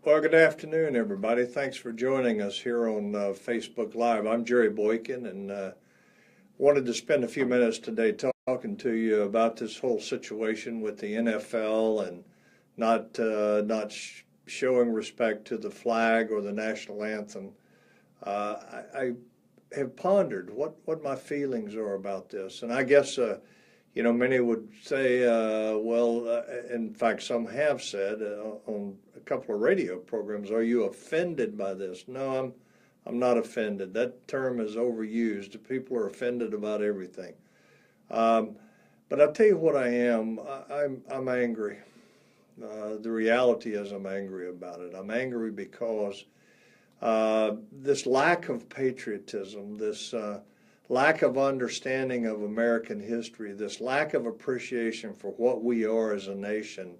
Well, good afternoon, everybody. Thanks for joining us here on Facebook Live. I'm Jerry Boykin, and wanted to spend a few minutes today talking to you about this whole situation with the NFL and not showing respect to the flag or the national anthem. I have pondered what my feelings are about this, and I guess many would say, in fact, some have said on a couple of radio programs, "Are you offended by this?" No, I'm not offended. That term is overused. People are offended about everything. But I'll tell you what I am. I'm angry. The reality is I'm angry about it. I'm angry because this lack of patriotism, this lack of understanding of American history, this lack of appreciation for what we are as a nation,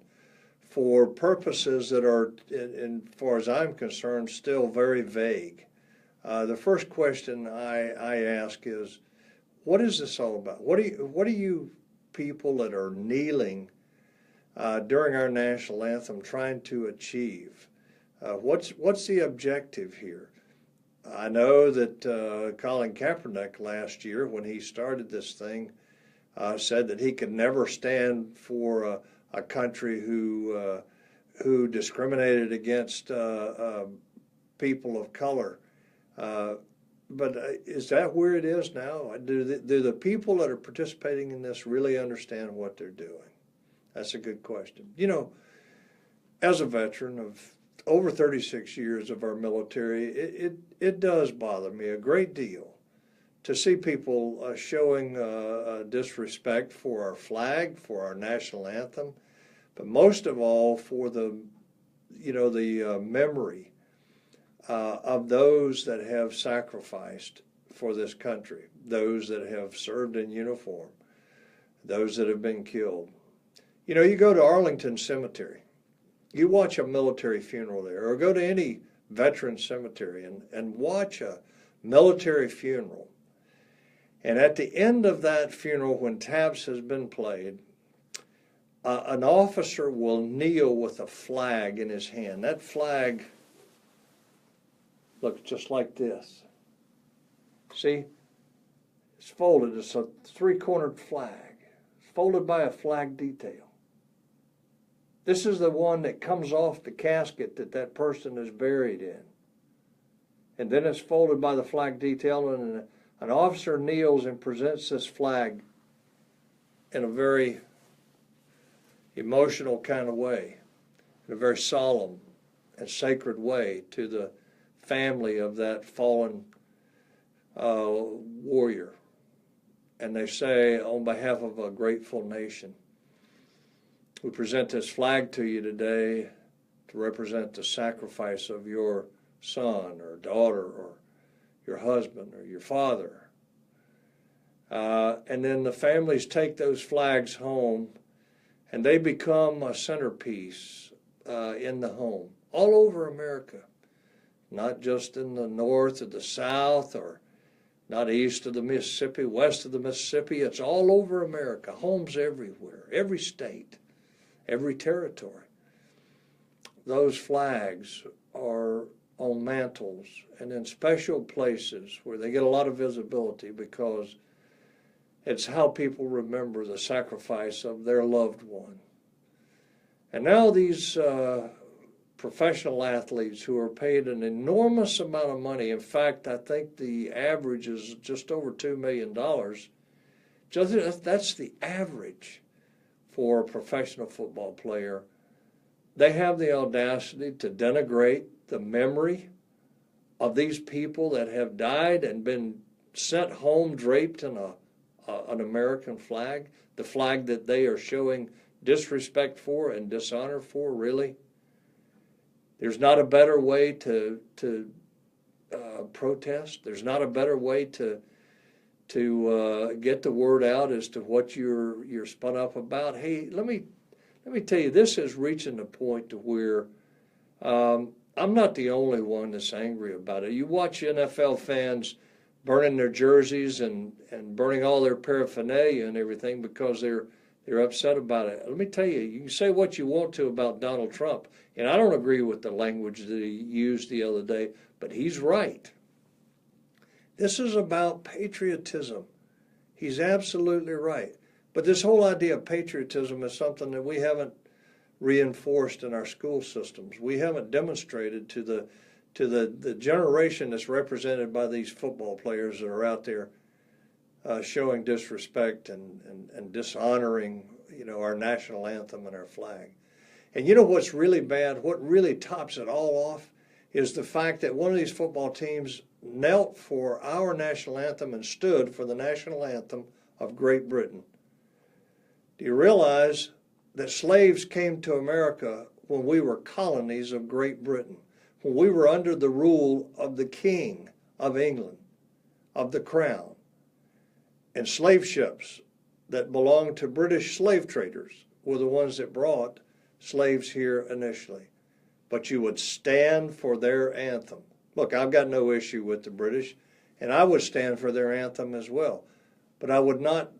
for purposes that are, as far as I'm concerned, still very vague. The first question I ask is, what is this all about? What are you people that are kneeling during our national anthem trying to achieve? What's the objective here? I know that Colin Kaepernick last year, when he started this thing, said that he could never stand for a country who discriminated against people of color. But is that where it is now? Do the people that are participating in this really understand what they're doing? That's a good question. You know, as a veteran of over 36 years of our military, it does bother me a great deal to see people showing disrespect for our flag, for our national anthem, but most of all for the memory of those that have sacrificed for this country, those that have served in uniform, those that have been killed. You know, you go to Arlington Cemetery. You watch a military funeral there, or go to any veteran cemetery and watch a military funeral. And at the end of that funeral, when taps has been played, an officer will kneel with a flag in his hand. That flag looks just like this. See? It's folded. It's a three-cornered flag. It's folded by a flag detail. This is the one that comes off the casket that person is buried in. And then it's folded by the flag detail, and an officer kneels and presents this flag in a very emotional kind of way, in a very solemn and sacred way to the family of that fallen warrior. And they say, on behalf of a grateful nation, we present this flag to you today to represent the sacrifice of your son or daughter or your husband or your father. And then the families take those flags home, and they become a centerpiece in the home all over America, not just in the north or the south, or not east of the Mississippi, west of the Mississippi. It's all over America, homes everywhere, every state, every territory. Those flags are on mantles and in special places where they get a lot of visibility, because it's how people remember the sacrifice of their loved one. And now these professional athletes who are paid an enormous amount of money, in fact, I think the average is just over $2 million. That's the average for a professional football player. They have the audacity to denigrate the memory of these people that have died and been sent home draped in an American flag, the flag that they are showing disrespect for and dishonor for, really. There's not a better way to protest. There's not a better way to get the word out as to what you're spun up about. Hey, let me tell you, this is reaching the point to where I'm not the only one that's angry about it. You watch NFL fans burning their jerseys and burning all their paraphernalia and everything because they're They're upset about it. Let me tell you, you can say what you want to about Donald Trump, and I don't agree with the language that he used the other day, but he's right. This is about patriotism. He's absolutely right. But this whole idea of patriotism is something that we haven't reinforced in our school systems. We haven't demonstrated to the generation that's represented by these football players that are out there showing disrespect and dishonoring, our national anthem and our flag. And you know what's really bad, what really tops it all off, is the fact that one of these football teams knelt for our national anthem and stood for the national anthem of Great Britain. Do you realize that slaves came to America when we were colonies of Great Britain, when we were under the rule of the King of England, of the Crown, and slave ships that belonged to British slave traders were the ones that brought slaves here initially. But you would stand for their anthem. Look, I've got no issue with the British, and I would stand for their anthem as well. But I would not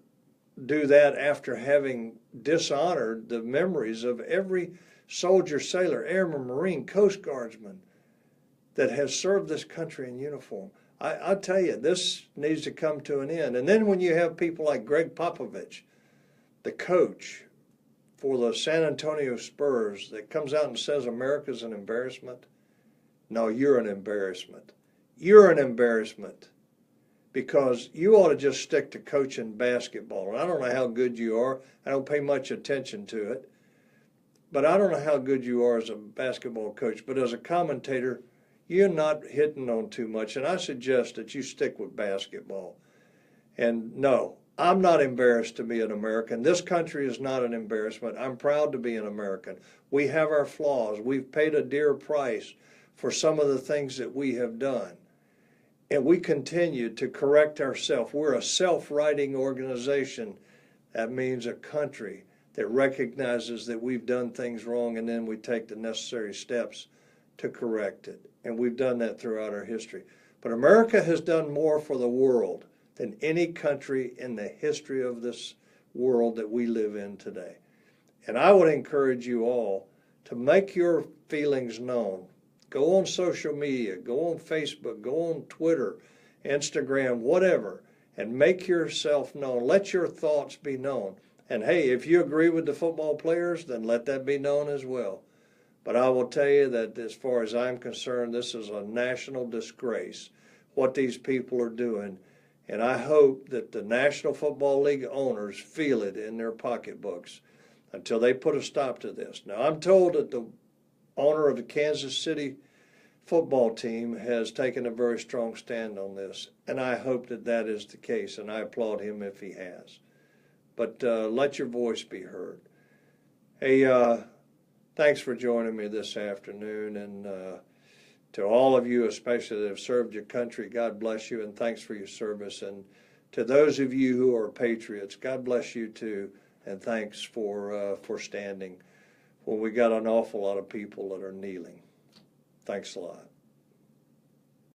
do that after having dishonored the memories of every soldier, sailor, airman, Marine, Coast Guardsman that has served this country in uniform. I'll tell you, this needs to come to an end. And then when you have people like Greg Popovich, the coach for the San Antonio Spurs, that comes out and says America's an embarrassment, no, you're an embarrassment. You're an embarrassment because you ought to just stick to coaching basketball. And I don't know how good you are. I don't pay much attention to it. But I don't know how good you are as a basketball coach. But as a commentator, you're not hitting on too much. And I suggest that you stick with basketball. And no, I'm not embarrassed to be an American. This country is not an embarrassment. I'm proud to be an American. We have our flaws. We've paid a dear price for some of the things that we have done. And we continue to correct ourselves. We're a self-righting organization. That means a country that recognizes that we've done things wrong and then we take the necessary steps to correct it. And we've done that throughout our history. But America has done more for the world than any country in the history of this world that we live in today. And I would encourage you all to make your feelings known. Go on social media, go on Facebook, go on Twitter, Instagram, whatever, and make yourself known. Let your thoughts be known. And hey, if you agree with the football players, then let that be known as well. But I will tell you that as far as I'm concerned, this is a national disgrace, what these people are doing. And I hope that the National Football League owners feel it in their pocketbooks until they put a stop to this. Now, I'm told that the owner of the Kansas City football team has taken a very strong stand on this, and I hope that that is the case, and I applaud him if he has. But let your voice be heard. Hey, thanks for joining me this afternoon, and to all of you, especially that have served your country, God bless you, and thanks for your service. And to those of you who are patriots, God bless you too, and thanks for standing when we got an awful lot of people that are kneeling. Thanks a lot.